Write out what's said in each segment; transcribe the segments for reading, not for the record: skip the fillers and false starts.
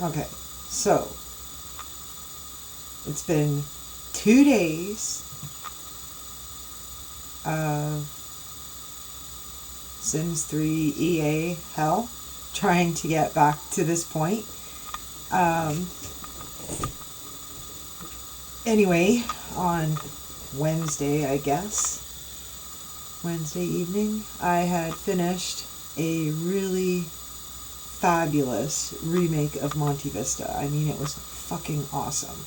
Okay, so it's been 2 days of Sims 3 EA hell, trying to get back to this point. Anyway, on Wednesday, I guess, Wednesday evening, I had finished a really fabulous remake of Monte Vista. I mean, it was fucking awesome.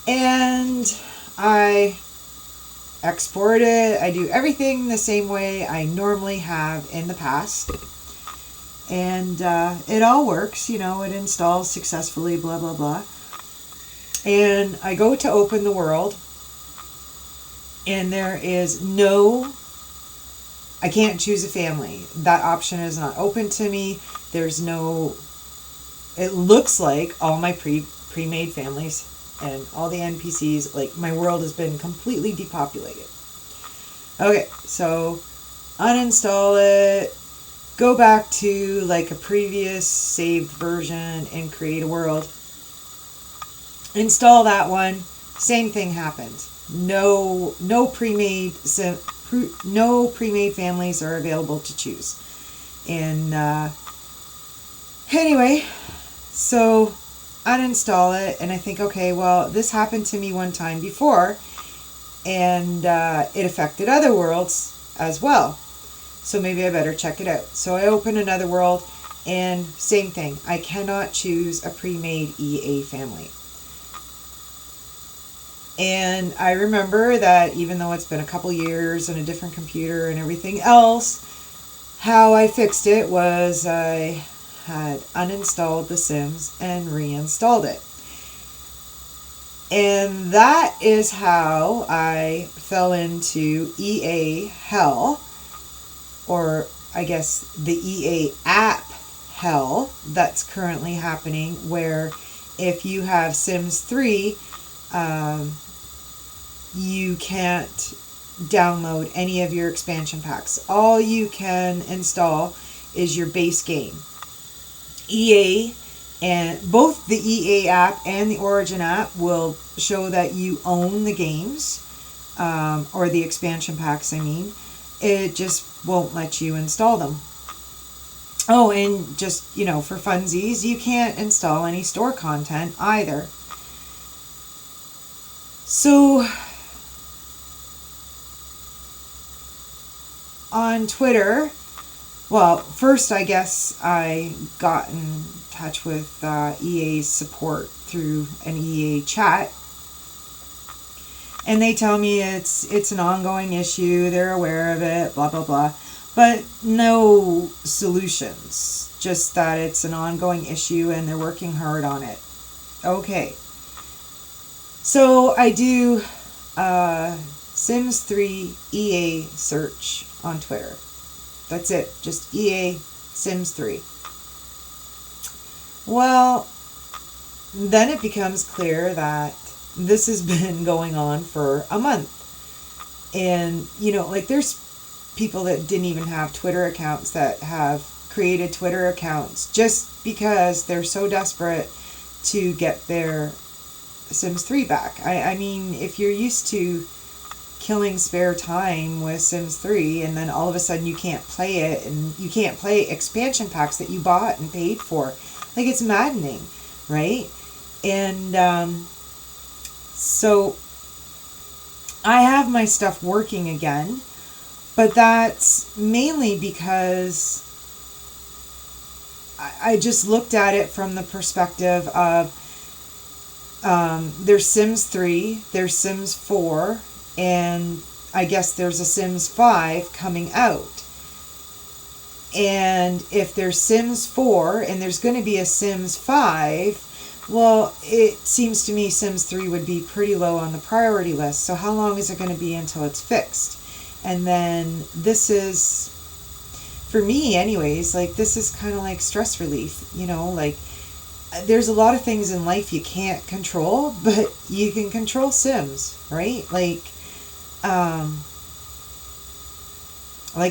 And I export it. I do everything the same way I normally have in the past. And it all works, you know, it installs successfully, blah, blah, blah. And I go to open the world, and there is I can't choose a family. That option is not open to me. There's no, it looks like all my pre-made families and all the NPCs, like my world has been completely depopulated. Okay, so uninstall it, go back to like a previous saved version and create a world. Install that one, same thing happens. No pre-made families are available to choose. And anyway, so uninstall it, and I think, okay, well, this happened to me one time before, and it affected other worlds as well. So maybe I better check it out. So I open another world, and same thing. I cannot choose a pre-made EA family. And I remember that even though it's been a couple years and a different computer and everything else, how I fixed it was I had uninstalled The Sims and reinstalled it. And that is how I fell into EA hell, or I guess the EA app hell that's currently happening, where if you have Sims 3, you can't download any of your expansion packs. All you can install is your base game. EA, and both the EA app and the Origin app will show that you own the games, or the expansion packs, I mean. It just won't let you install them. Oh, and just, you know, for funsies, you can't install any store content either. So on Twitter, well, first I guess I got in touch with EA's support through an EA chat, and they tell me it's an ongoing issue, they're aware of it, blah blah blah, but no solutions, just that it's an ongoing issue and they're working hard on it. Okay, so I do Sims 3 EA search on Twitter. That's it, just EA Sims 3. Well, then it becomes clear that this has been going on for a month. And, you know, like there's people that didn't even have Twitter accounts that have created Twitter accounts just because they're so desperate to get their Sims 3 back. I mean, if you're used to killing spare time with Sims 3 and then all of a sudden you can't play it, and you can't play expansion packs that you bought and paid for, like, it's maddening, right? And so I have my stuff working again, but that's mainly because I just looked at it from the perspective of there's Sims 3, there's Sims 4, and I guess there's a Sims 5 coming out. And if there's Sims 4 and there's going to be a Sims 5, well, it seems to me Sims 3 would be pretty low on the priority list. So how long is it going to be until it's fixed? And then this is, for me anyways, like this is kind of like stress relief, you know, like there's a lot of things in life you can't control, but you can control Sims, right? Like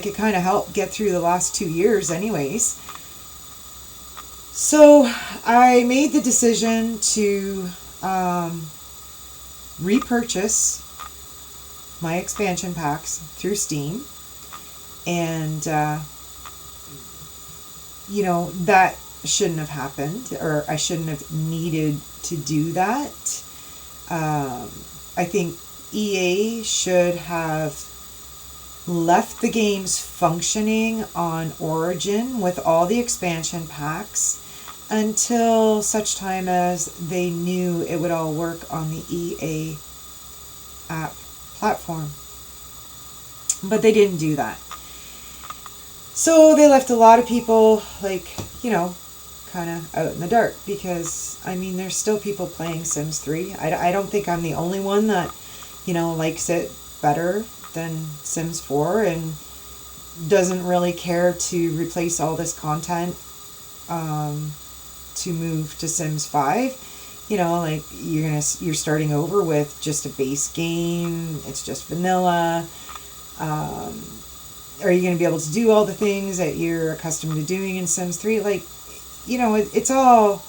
it kind of helped get through the last 2 years anyways. So I made the decision to repurchase my expansion packs through Steam. And, that shouldn't have happened, or I shouldn't have needed to do that. I think EA should have left the games functioning on Origin with all the expansion packs until such time as they knew it would all work on the EA app platform. But they didn't do that. So they left a lot of people, kind of out in the dark, because, there's still people playing Sims 3. I don't think I'm the only one that, likes it better than Sims 4 and doesn't really care to replace all this content to move to Sims 5. You're starting over with just a base game. It's just vanilla. Are you going to be able to do all the things that you're accustomed to doing in Sims 3? It's all...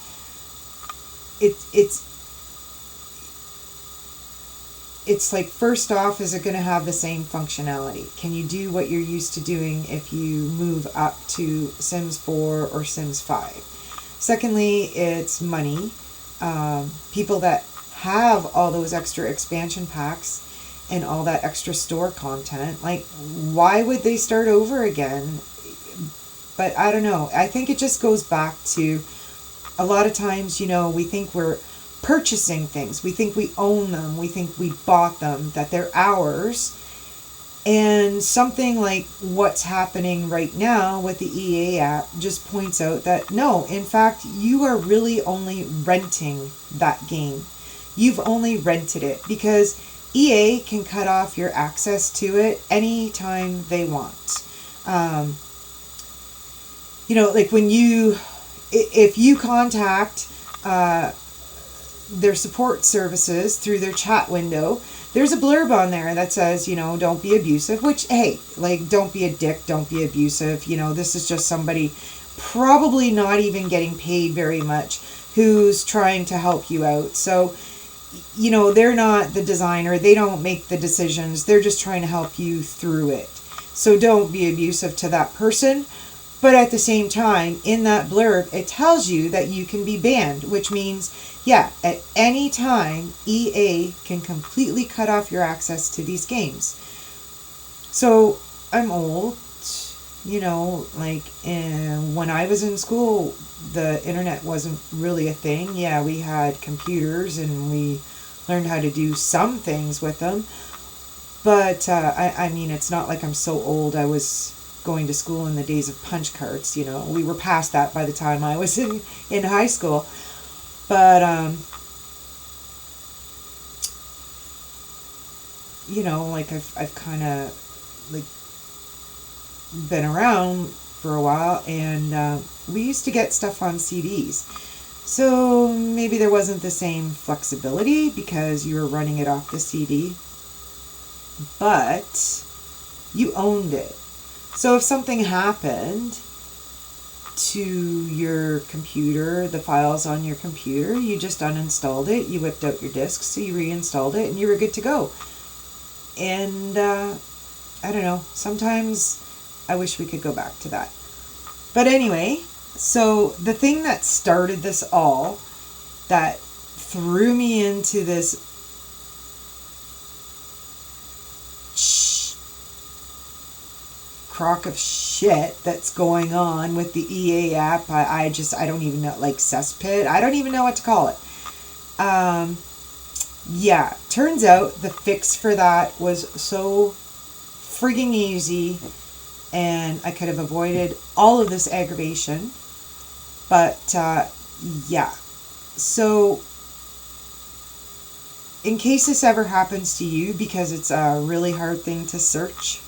It's like, first off, is it going to have the same functionality? Can you do what you're used to doing if you move up to Sims 4 or Sims 5? Secondly, it's money. People that have all those extra expansion packs and all that extra store content, why would they start over again? But I don't know. I think it just goes back to, a lot of times, we think we're purchasing things. We think we own them. We think we bought them, that they're ours. And something like what's happening right now with the EA app just points out that no, in fact, you are really only renting that game. You've only rented it because EA can cut off your access to it anytime they want. If you contact their support services through their chat window, there's a blurb on there that says, don't be abusive, which, hey, don't be a dick, don't be abusive. This is just somebody probably not even getting paid very much who's trying to help you out. So, they're not the designer. They don't make the decisions. They're just trying to help you through it. So don't be abusive to that person. But at the same time, in that blurb, it tells you that you can be banned, which means, at any time, EA can completely cut off your access to these games. So I'm old, when I was in school, the internet wasn't really a thing. Yeah, we had computers and we learned how to do some things with them. But, it's not like I'm so old. I was going to school in the days of punch cards, We were past that by the time I was in high school. But, I've kind of, been around for a while, and we used to get stuff on CDs. So maybe there wasn't the same flexibility because you were running it off the CD, but you owned it. So if something happened to your computer, the files on your computer, you just uninstalled it, you whipped out your disks, so you reinstalled it, and you were good to go. And I don't know, sometimes I wish we could go back to that. But anyway, so the thing that started this all, that threw me into this crock of shit that's going on with the EA app, I don't even know, cesspit, I don't even know what to call it. Turns out the fix for that was so frigging easy, and I could have avoided all of this aggravation. But, so in case this ever happens to you, because it's a really hard thing to search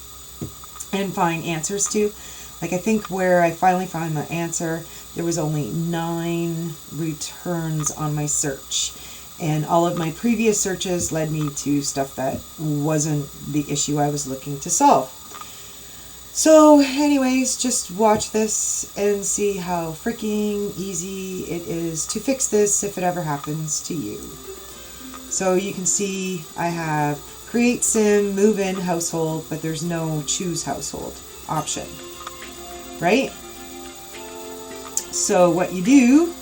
and find answers to, I think where I finally found the answer, there was only 9 returns on my search. And all of my previous searches led me to stuff that wasn't the issue I was looking to solve. So anyways, just watch this and see how freaking easy it is to fix this if it ever happens to you. So you can see I have create sim, move in household, but there's no choose household option, right? So what you do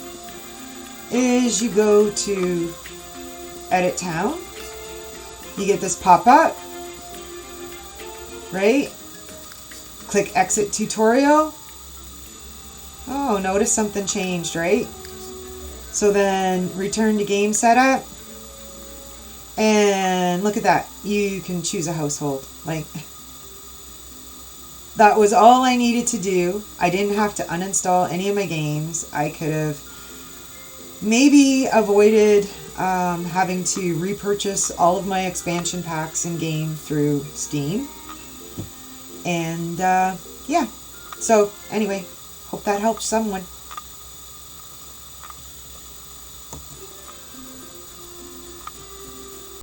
is you go to edit town, you get this pop up, right? Click exit tutorial. Oh, notice something changed, right? So then return to game setup. And look at that. You can choose a household. Like, that was all I needed to do. I didn't have to uninstall any of my games. I could have maybe avoided having to repurchase all of my expansion packs in game through Steam. And yeah, so anyway, hope that helps someone.